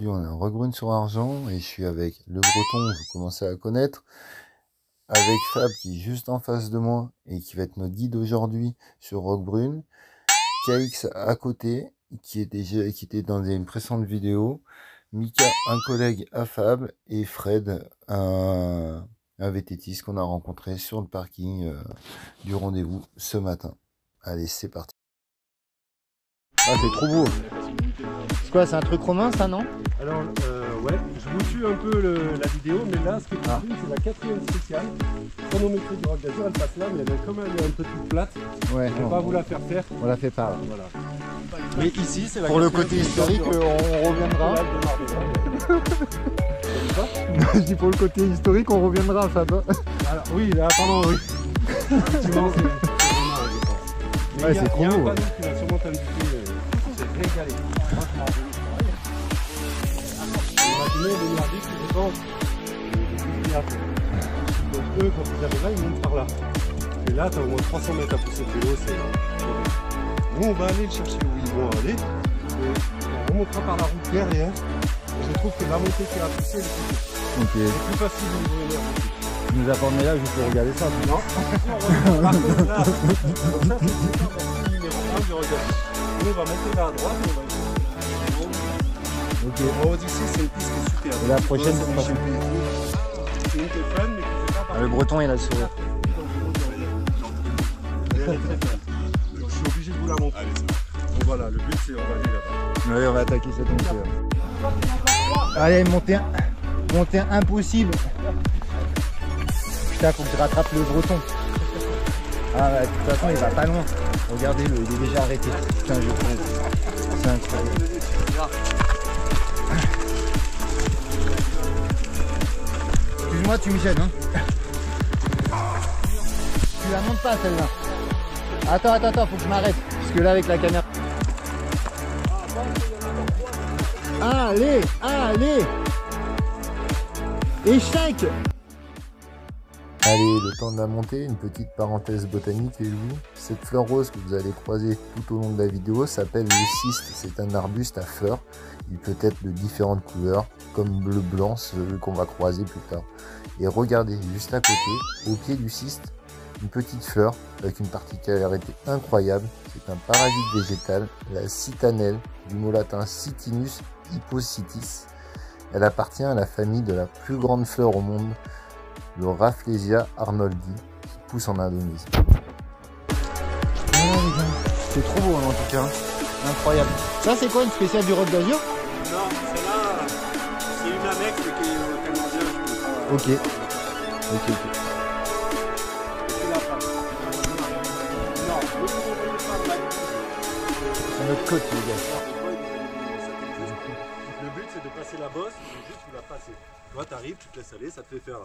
Aujourd'hui, on est à Roquebrune-sur-Argens et je suis avec le Breton, vous commencez à connaître, avec Fab qui est juste en face de moi et qui va être notre guide aujourd'hui sur Roquebrune, KX à côté, qui était dans une précédente vidéo, Mika, un collègue à Fab, et Fred, un VTTiste qu'on a rencontré sur le parking du rendez-vous ce matin. Allez, c'est parti. Ah, c'est trop beau. C'est quoi, c'est un truc romain ça, non? Alors, ouais, je vous tue un peu la vidéo, mais là, ce que tu filmes, c'est la 4e spéciale. Chronométrie du Roc d'Azur, elle passe là, mais elle est comme elle est un peu toute plate. Ouais, je ne vais pas vous la faire faire. On la fait pas. Voilà. Mais ici, c'est la pour le 4e côté historique, on reviendra. Je dis pour le côté historique, on reviendra, Fab. Alors, oui, là, pardon, oui. Effectivement, c'est vraiment, je pense. Mais ouais, c'est trop beau. Il y a un beau. panneau qui va sûrement t'indiquer. C'est régalé. Franchement, les merdiques, je pense, donc eux, quand ils arrivent là, ils montent par là. Et là, tu as au moins 300 mètres à pousser de vélo, c'est nous, on va aller le chercher où ils vont aller. Et on remontera par la route derrière. Et je trouve que la montée qui a poussé, elle est Ok. plus facile au niveau énergie. Tu nous as pas emmené là juste pour regarder ça. Non, par contre, là, donc ça, c'est le numéro 1 du regard. Nous, on va monter vers la droite et on va Ok. en haut d'ici, c'est une piste qui est super. Et la prochaine, c'est pas c'est une qui est fun, mais qui fait pas partie. Le Breton, il a le sourire. Je suis obligé de vous la montrer. Donc voilà, le but c'est on va aller là-bas. Ouais, on va attaquer cette montée. Allez, montée impossible. Putain, faut que je rattrape le Breton. Ah ouais, de toute façon, il va pas loin. Regardez-le, il est déjà arrêté. Putain, je trouve. C'est incroyable. Excuse-moi, tu me gênes, hein. Tu la montes pas celle-là. Attends, faut que je m'arrête. Parce que là, avec la caméra. Allez. Échec. Allez, le temps de la montée, une petite parenthèse botanique les loups. Cette fleur rose que vous allez croiser tout au long de la vidéo s'appelle le cyste. C'est un arbuste à fleurs. Il peut être de différentes couleurs, comme bleu blanc, celui qu'on va croiser plus tard. Et regardez, juste à côté, au pied du cyste, une petite fleur avec une particularité incroyable. C'est un parasite végétal, la citanelle, du mot latin Citinus hypocytis. Elle appartient à la famille de la plus grande fleur au monde, le Rafflesia arnoldi, qui pousse en Indonésie. C'est trop beau, hein, en tout cas. Incroyable. Ça, c'est quoi, une spéciale du Roc d'Azur? Non, celle-là, c'est une annexe qui est tellement bien. Ok. C'est notre côte, les gars. Le but c'est de passer la bosse, mais juste tu la passer. Toi t'arrives, tu te laisses aller, ça te fait faire.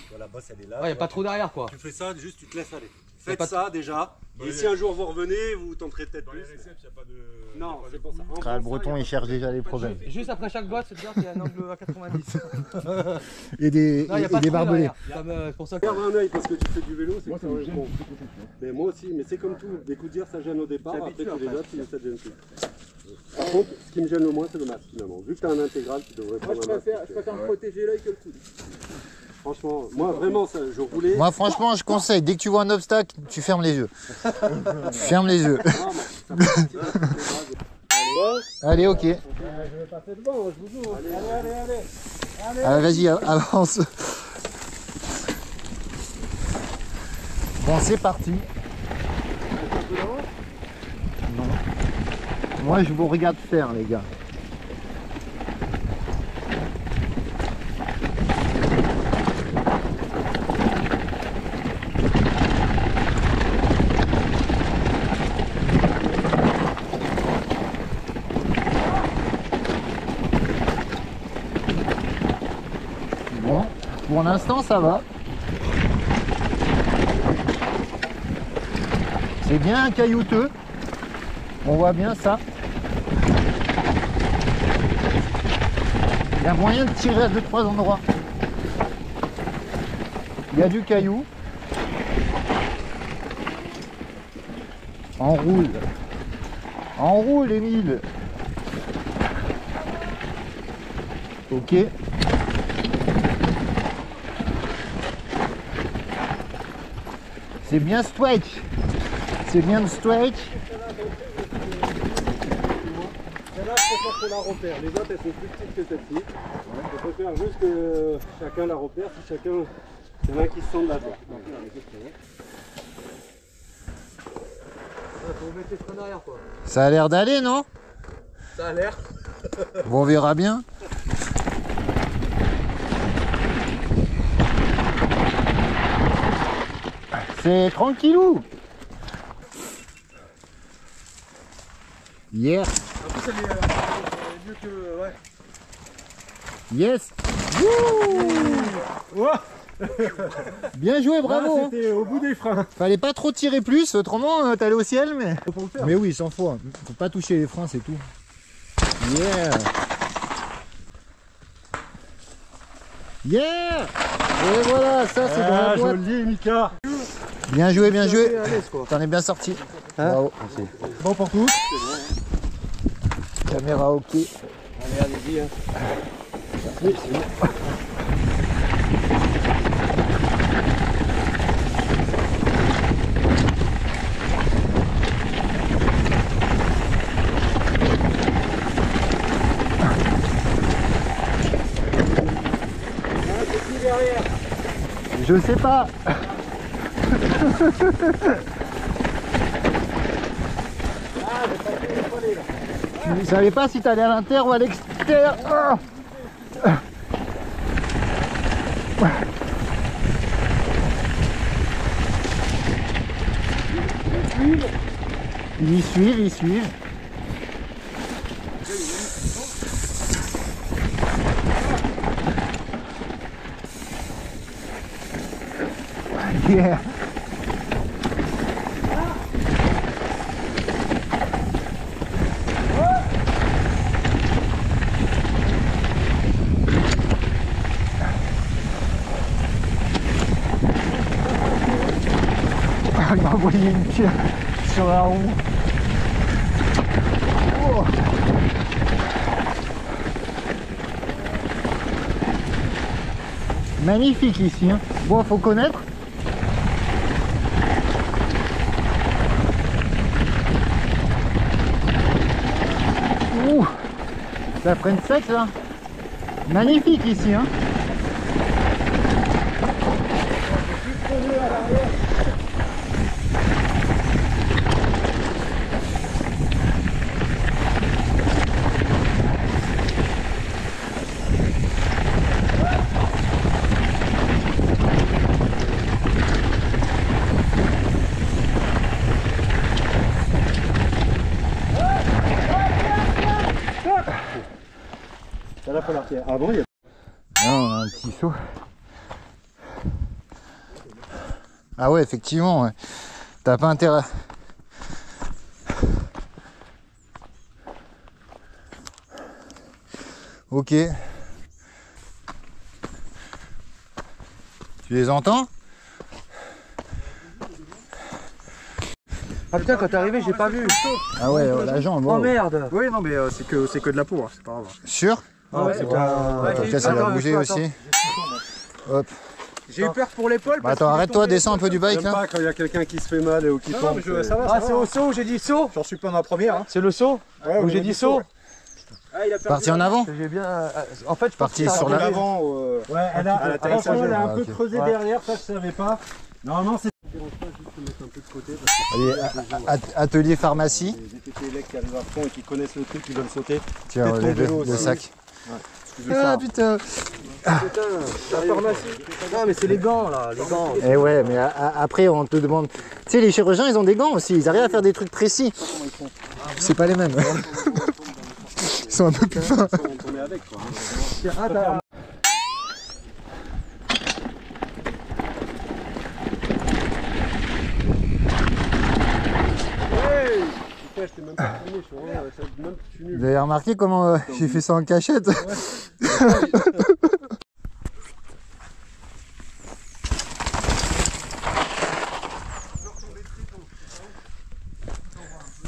Toi, la bosse elle est là. Ouais, y a pas trop derrière quoi. Tu fais ça, juste tu te laisses aller. Faites ça déjà. Et si un jour vous revenez, vous tenterez peut-être plus. Non, c'est pour ça. Le Breton, il cherche déjà les problèmes. Juste après chaque botte, c'est bien qu'il y a un angle à 90. Et des, Non, y a pas des trop barbelés. derrière. C'est pour ça que. Garde un œil parce que tu fais du vélo, c'est que ça va bon. Mais moi aussi, mais c'est comme tout. Des coups de dire ça gêne au départ, après tu les autres, ça te gêne plus. Par contre, ce qui me gêne le moins, c'est le masque finalement. Vu que tu as un intégral, tu devrais prendre un masque. Je préfère me protéger l'œil que le coude. Franchement, moi vraiment, ça, je roulais. Moi, franchement, je conseille, dès que tu vois un obstacle, tu fermes les yeux. Tu fermes les yeux. Allez, ok. Je vais passer devant, je vous ouvre. Allez, vas-y, avance. Bon, c'est parti. Non. Moi, je vous regarde faire, les gars. Bon, pour l'instant, ça va. C'est bien caillouteux. On voit bien ça. Il y a moyen de tirer à 2-3 endroits. Il y a du caillou. Enroule. Ok. C'est bien stretch. C'est bien stretch. Celle-là, je préfère qu'on la repère. Les autres, elles sont plus petites que celle-ci. Je préfère juste que chacun la repère. Si chacun, il y en a un qui se sent de la terre. Faut mettre les freins derrière quoi. Ça a l'air d'aller, non? Ça a l'air. Bon, on verra bien. C'est tranquillou. Yeah. En plus elle est mieux que. Ouais. Yes. Wouh. Bien joué, bravo. Hein. C'était au bout des freins. Fallait pas trop tirer plus, autrement t'allais au ciel, mais. Mais oui, 100 fois. Faut pas toucher les freins, c'est tout. Yeah. Yeah. Et voilà, ça c'est dans la boîte. Joli, Mika. Bien joué, bien joué. À l'aise quoi. T'en es bien sorti. Hein? Bravo. Bon pour tous. Caméra ok. Allez, allez-y. Hein. Oui, c'est bon. Je sais pas. Je savais pas si t'allais à l'intérieur ou à l'extérieur. Ils suivent, ils suivent. Yeah. Il m'a envoyé une pierre sur la roue. Oh. Magnifique ici. Hein. Bon, faut connaître. Ouh, ça freine sec là. Magnifique ici. Hein. Ça là, faut la pierre. Ah bon, il y a... Non, on a un petit saut. Ah ouais, effectivement, ouais. T'as pas intérêt. Ok. Tu les entends? Ah putain, quand t'es arrivé, j'ai pas vu. Ah ouais, la jambe. Oh wow. merde. Oui, non, mais c'est que de la peau, hein, c'est pas grave. Sûr? Ah ouais, c'est Attends, ça va bouger aussi. Hop. J'ai eu peur pour l'épaule. Bah attends, arrête-toi, descends un peu du bike J'aime là. pas quand il y a quelqu'un qui se fait mal ou qui tombe. Non, mais ça va. Ah, c'est au saut, j'ai dit saut. J'en suis pas ma première. Hein. C'est le saut. Ouais, Où j'ai dit saut. Parti en avant. J'ai bien. En fait, je Parti pense que sur ça a la- arrivé. L'avant. Ouais, elle a, l'atterrissage. franchement, elle a un Ah, peu ok. creusé Ouais. derrière, ça je savais pas. Normalement c'est... Allez, atelier pharmacie. Les TT élect qui arrivent à fond et qui connaissent le truc, qui veulent sauter. Tiens, Peut-être les ton vélo deux aussi. sacs. Excusez-moi. Ah putain. Putain, la pharmacie. Non, mais c'est les gants là, les gants. Eh ouais, mais après on te demande. Tu sais, les chirurgiens ils ont des gants aussi, ils arrivent à faire des trucs précis. C'est pas les mêmes. Ils sont un peu plus fins. On est avec quoi. Ah, t'as. Putain, je t'ai même pas filmé, je suis vraiment, même je suis nul. Vous avez remarqué comment j'ai fait ça en cachette?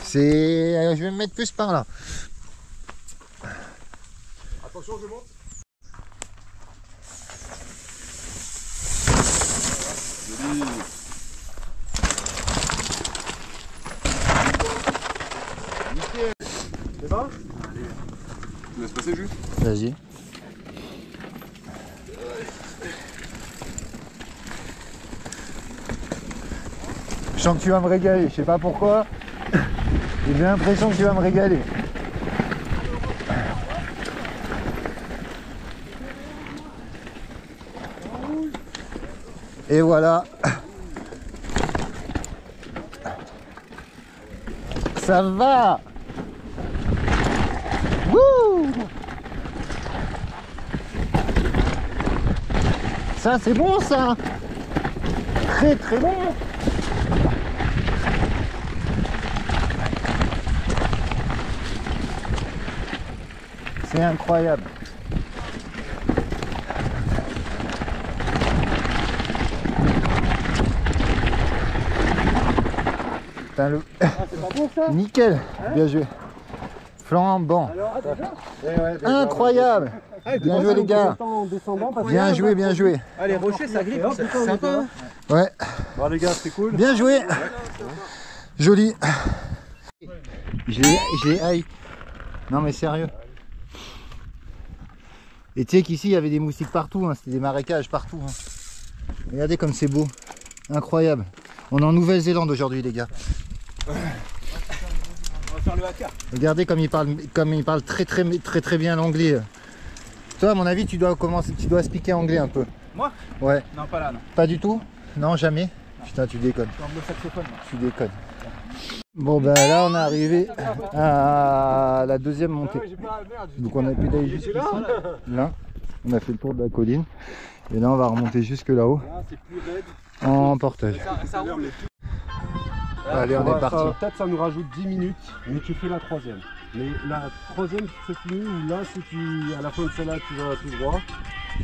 C'est... Je vais me mettre plus par là. Attention, je monte. passer juste. Vas-y. Je sens que tu vas me régaler, je sais pas pourquoi. J'ai l'impression que tu vas me régaler. Et voilà. Ça va. Wouh. Ça c'est bon ça. Très très bon. C'est incroyable. Putain, le... Ah, c'est pas bon ça? Nickel, bien joué. Flambant. Incroyable. Bien joué les gars. Bien joué, bien joué. Ah, les rochers, ça grippe, c'est sympa. Ouais. Bon les gars, c'est cool. Bien joué. Joli. Je l'ai haï. Non mais sérieux. Et tu sais qu'ici il y avait des moustiques partout, hein. C'était des marécages partout. Hein. Regardez comme c'est beau. Incroyable. On est en Nouvelle-Zélande aujourd'hui les gars. On va faire le haka. Regardez comme il parle très bien l'anglais. Toi à mon avis tu dois expliquer anglais un peu. Moi? Ouais. Non, pas là, non. Pas du tout? Non, jamais? Putain, tu déconnes. Tu déconnes. Bon ben là on est arrivé à la deuxième montée. Donc on a pu d'aller jusqu'ici. Là, on a fait le tour de la colline. Et là on va remonter jusque là-haut. En portage. Allez, on est parti. Peut-être ça nous rajoute 10 minutes, mais tu fais la troisième. Mais la troisième c'est fini, ou là si tu à la fin de celle-là tu vas tout droit.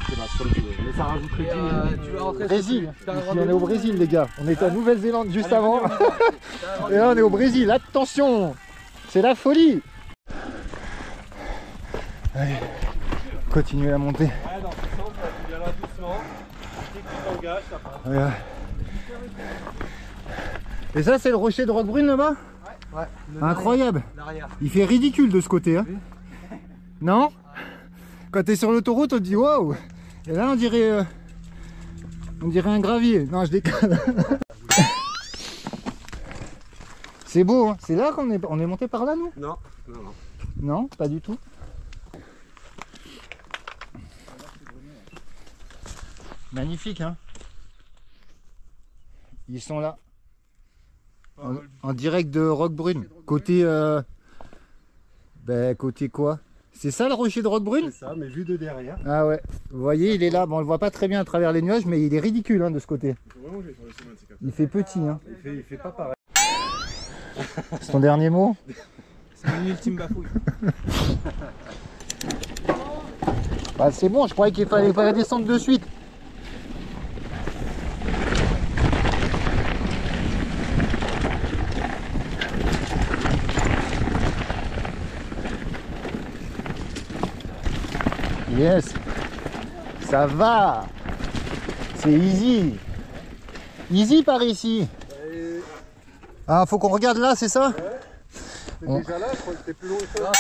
C'est pas comme tu veux. Mais ça rajouterait 10 minutes. Tu vas rentrer Brésil. Ici, on est au Brésil les gars. On était à Nouvelle-Zélande juste avant. Et là on est au Brésil. Attention, c'est la folie. Allez, continuez à monter. Ouais, dans ce sens, tu viens là doucement. Dès que tu t'engages, ça passe. Regarde. Et ça c'est le rocher de Roquebrune là-bas? Ouais. Incroyable. L'arrière. Il fait ridicule de ce côté. Hein. Non? Quand t'es sur l'autoroute on te dit waouh. Et là on dirait un gravier. Non je déconne. C'est beau hein. C'est là qu'on est monté par là nous? Non, non, non. Non, pas du tout. Magnifique hein. Ils sont là. En direct de Roquebrune. Côté côté quoi? C'est ça le rocher de Roquebrune? C'est ça, mais vu de derrière. Ah ouais. Vous voyez, il est là. Bon, on le voit pas très bien à travers les nuages, mais il est ridicule hein, de ce côté. Il fait petit hein. Il fait pas pareil. C'est ton dernier mot? C'est une ultime bafouille. Bah, c'est bon, je croyais qu'il fallait pas descendre de suite. Yes, ça va, c'est easy, easy par ici. Ah, faut qu'on regarde là, c'est ça? T'es déjà là, je crois que c'était plus long que ça. Non,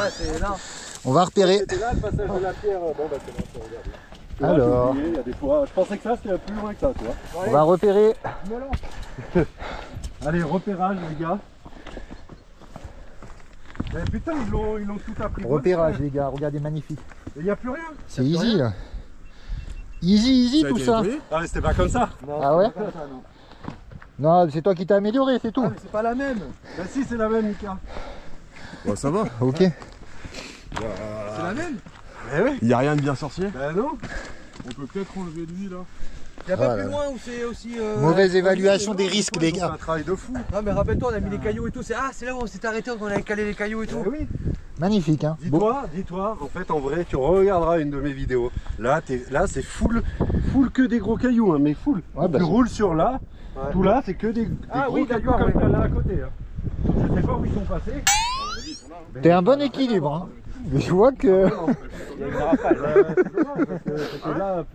c'est là. On va repérer. C'était là le passage de la pierre. Bon bah c'est bon, ça regarde. Alors, Il y a des fois, je pensais que ça c'était plus loin que ça, tu vois. on va repérer. Allez, repérage les gars. Mais putain, ils l'ont tout appris. Repérage les gars, regardez, magnifique. Il n'y a plus rien. C'est easy là. Easy, easy tout ça. Ah mais c'était pas comme ça. Ah ouais? Non, c'est toi qui t'as amélioré, c'est tout. Ah mais c'est pas la même. Bah si, c'est la même, Mika. Bon, ça va. Ok. C'est la même. Eh ouais. Il n'y a rien de bien sorcier. Bah non. On peut peut-être enlever lui là. Il n'y a pas Voilà. plus loin où c'est aussi. Mauvaise évaluation des risques les C'est gars. un travail de fou. Non, mais rappelle-toi, on a mis les cailloux et tout. C'est là où on s'est arrêté, on avait calé les cailloux et tout. Eh oui. Magnifique hein. Beau. Dis-toi, en fait, en vrai, tu regarderas une de mes vidéos. Là, c'est full que des gros cailloux, hein, mais full. Ouais, bah, tu roules sur là, Ouais. tout là, c'est que des gros cailloux comme t'as là à côté. Hein. Je sais pas où ils sont passés. T'es un bon équilibre hein. Je vois que... Il y a une rafale. C'est dommage parce que là,